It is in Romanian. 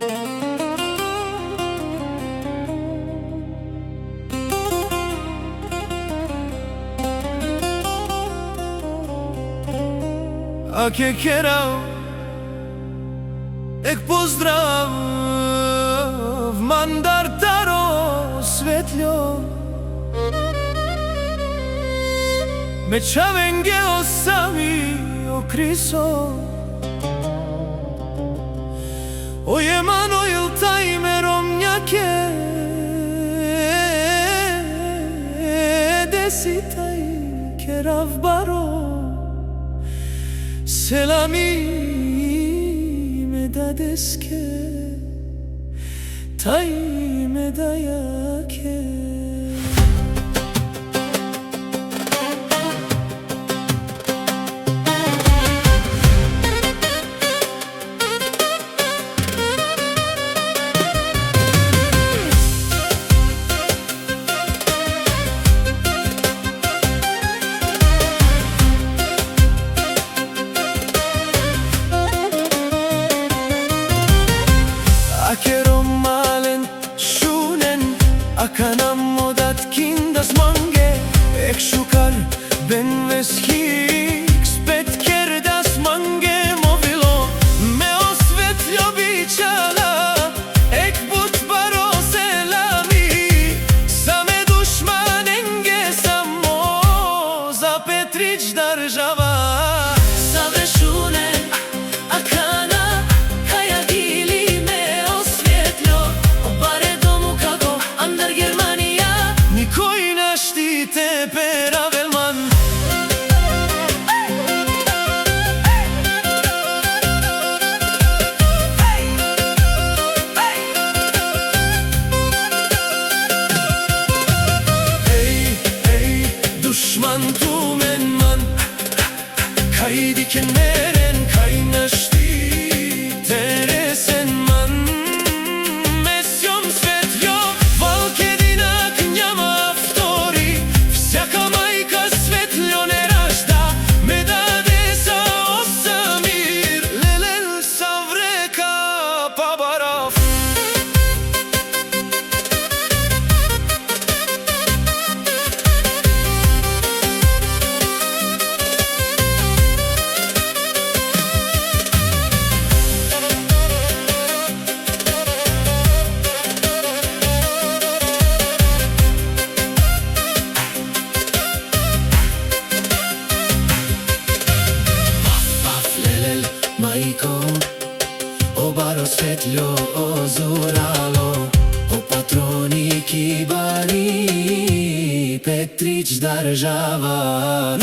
A ke kerao, ek pozdrav, mandartaro svetljo. Me čavenge osami okriso, oyemano yıltay meromnyake, desitay kerav baro. Selami medadeske, tay medayake. Akero malen shunen akanam modat kindas mange ek shukar ben veskik spet kerdas mange movilo me osvetljo bičala ek but baro selami same dushmanenge samo za Petrić država save shunen akana kaya gili Nikoj ne štite Pera Velman. Ey, dušman tu men man, kaj diken meren, kaj ne štite resen man. Mesjom svetljo, valke O baro svetljo ozoralo, o patroniki bari, Petrić država.